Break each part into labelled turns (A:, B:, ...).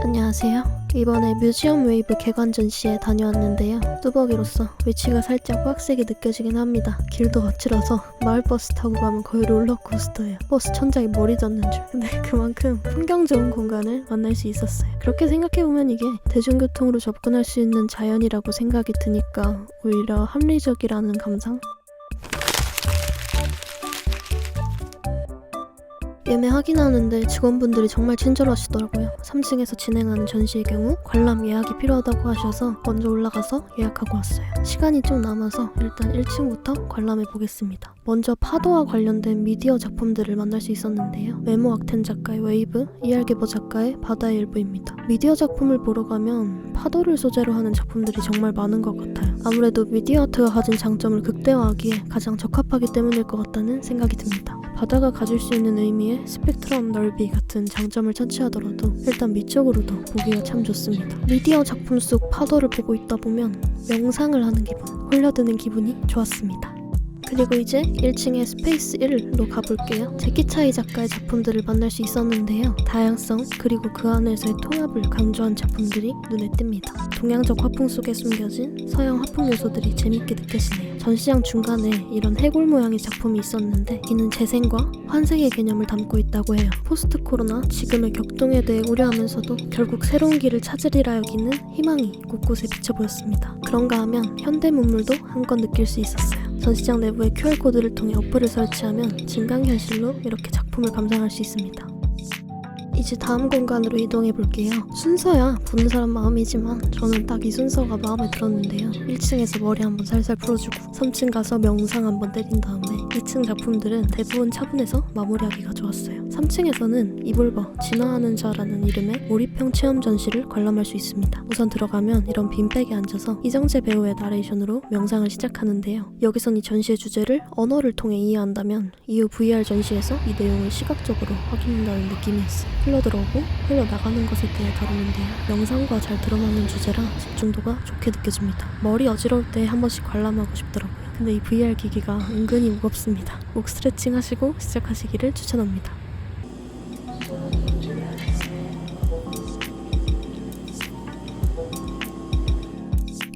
A: 안녕하세요. 이번에 뮤지엄 웨이브 개관 전시에 다녀왔는데요. 뚜벅이로서 위치가 살짝 빡세게 느껴지긴 합니다. 길도 거칠어서 마을버스 타고 가면 거의 롤러코스터예요. 버스 천장에 머리 닿는 줄. 근데 그만큼 풍경 좋은 공간을 만날 수 있었어요. 그렇게 생각해보면 이게 대중교통으로 접근할 수 있는 자연이라고 생각이 드니까 오히려 합리적이라는 감상? 예매 확인하는데 직원분들이 정말 친절하시더라고요. 3층에서 진행하는 전시의 경우 관람 예약이 필요하다고 하셔서 먼저 올라가서 예약하고 왔어요. 시간이 좀 남아서 일단 1층부터 관람해 보겠습니다. 먼저 파도와 관련된 미디어 작품들을 만날 수 있었는데요. 메모 악텐 작가의 웨이브, 이알게버 작가의 바다의 일부입니다. 미디어 작품을 보러 가면 파도를 소재로 하는 작품들이 정말 많은 것 같아요. 아무래도 미디어 아트가 가진 장점을 극대화하기에 가장 적합하기 때문일 것 같다는 생각이 듭니다. 바다가 가질 수 있는 의미의 스펙트럼 넓이 같은 장점을 차치하더라도 일단 미적으로도 보기가 참 좋습니다. 미디어 작품 속 파도를 보고 있다 보면 명상을 하는 기분, 홀려드는 기분이 좋았습니다. 그리고 이제 1층의 스페이스 1로 가볼게요. 제키 차이 작가의 작품들을 만날 수 있었는데요. 다양성 그리고 그 안에서의 통합을 강조한 작품들이 눈에 띕니다. 동양적 화풍 속에 숨겨진 서양 화풍 요소들이 재밌게 느껴지네요. 전시장 중간에 이런 해골 모양의 작품이 있었는데 이는 재생과 환생의 개념을 담고 있다고 해요. 포스트 코로나 지금의 격동에 대해 우려하면서도 결국 새로운 길을 찾으리라 여기는 희망이 곳곳에 비쳐 보였습니다. 그런가 하면 현대 문물도 한껏 느낄 수 있었어요. 전시장 내부의 QR코드를 통해 어플을 설치하면 증강현실로 이렇게 작품을 감상할 수 있습니다. 이제 다음 공간으로 이동해 볼게요. 순서야 보는 사람 마음이지만 저는 딱 이 순서가 마음에 들었는데요. 1층에서 머리 한번 살살 풀어주고 3층 가서 명상 한번 때린 다음에 2층 작품들은 대부분 차분해서 마무리하기가 좋았어요. 3층에서는 이볼버 진화하는 자라는 이름의 몰입형 체험 전시를 관람할 수 있습니다. 우선 들어가면 이런 빈백에 앉아서 이정재 배우의 나레이션으로 명상을 시작하는데요. 여기선 이 전시의 주제를 언어를 통해 이해한다면 이후 VR 전시에서 이 내용을 시각적으로 확인한다는 느낌이었어요. 흘러들어오고 흘러나가는 것에 대해 다루는데요. 명상과 잘 들어맞는 주제라 집중도가 좋게 느껴집니다. 머리 어지러울 때 한 번씩 관람하고 싶더라고요. 근데 이 VR 기기가 은근히 무겁습니다. 목 스트레칭 하시고 시작하시기를 추천합니다.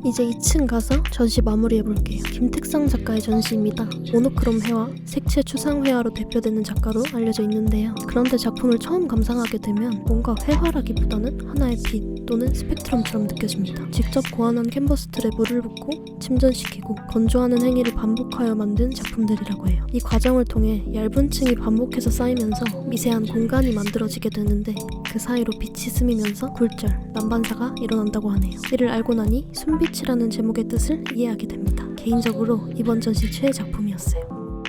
A: 이제 2층 가서 전시 마무리해볼게요. 김택상 작가의 전시입니다. 모노크롬 회화, 색채 추상 회화로 대표되는 작가로 알려져 있는데요. 그런데 작품을 처음 감상하게 되면 뭔가 회화라기보다는 하나의 빛 또는 스펙트럼처럼 느껴집니다. 직접 고안한 캔버스 틀에 물을 붓고 침전시키고 건조하는 행위를 반복하여 만든 작품들이라고 해요. 이 과정을 통해 얇은 층이 반복해서 쌓이면서 미세한 공간이 만들어지게 되는데 그 사이로 빛이 스미면서 굴절, 난반사가 일어난다고 하네요. 이를 알고 나니 순빛이라는 제목의 뜻을 이해하게 됩니다. 개인적으로 이번 전시 최애 작품이었어요.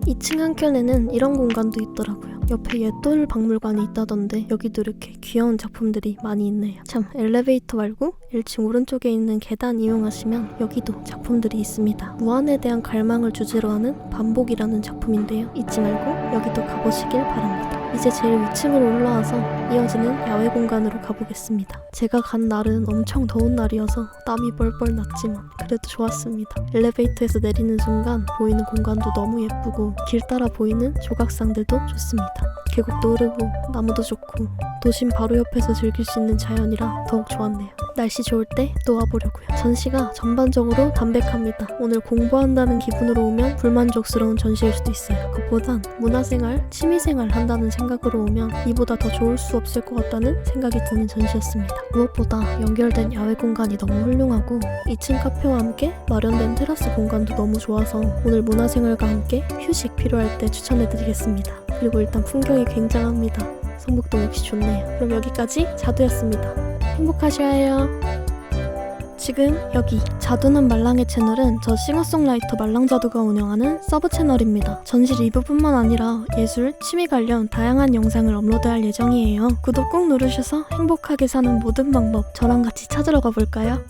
A: 2층 한켠에는 이런 공간도 있더라고요. 옆에 옛돌 박물관이 있다던데 여기도 이렇게 귀여운 작품들이 많이 있네요. 참 엘리베이터 말고 1층 오른쪽에 있는 계단 이용하시면 여기도 작품들이 있습니다. 무한에 대한 갈망을 주제로 하는 반복이라는 작품인데요. 잊지 말고 여기도 가보시길 바랍니다. 이제 제일 위층으로 올라와서 이어지는 야외 공간으로 가보겠습니다. 제가 간 날은 엄청 더운 날이어서 땀이 뻘뻘 났지만 그래도 좋았습니다. 엘리베이터에서 내리는 순간 보이는 공간도 너무 예쁘고 길 따라 보이는 조각상들도 좋습니다. 계곡도 흐르고 나무도 좋고 도심 바로 옆에서 즐길 수 있는 자연이라 더욱 좋았네요. 날씨 좋을 때 또 와보려고요. 전시가 전반적으로 담백합니다. 오늘 공부한다는 기분으로 오면 불만족스러운 전시일 수도 있어요. 그것보단 문화생활, 취미생활 한다는 생각으로 오면 이보다 더 좋을 수 없을 것 같다는 생각이 드는 전시였습니다. 무엇보다 연결된 야외 공간이 너무 훌륭하고 2층 카페와 함께 마련된 테라스 공간도 너무 좋아서 오늘 문화생활과 함께 휴식 필요할 때 추천해드리겠습니다. 그리고 일단 풍경이 굉장합니다. 성북도 역시 좋네요. 그럼 여기까지 자두였습니다. 행복하셔요. 지금 여기 자두는 말랑의 채널은 저 싱어송라이터 말랑자두가 운영하는 서브 채널입니다. 전시 리뷰뿐만 아니라 예술, 취미 관련 다양한 영상을 업로드할 예정이에요. 구독 꼭 누르셔서 행복하게 사는 모든 방법 저랑 같이 찾으러 가볼까요?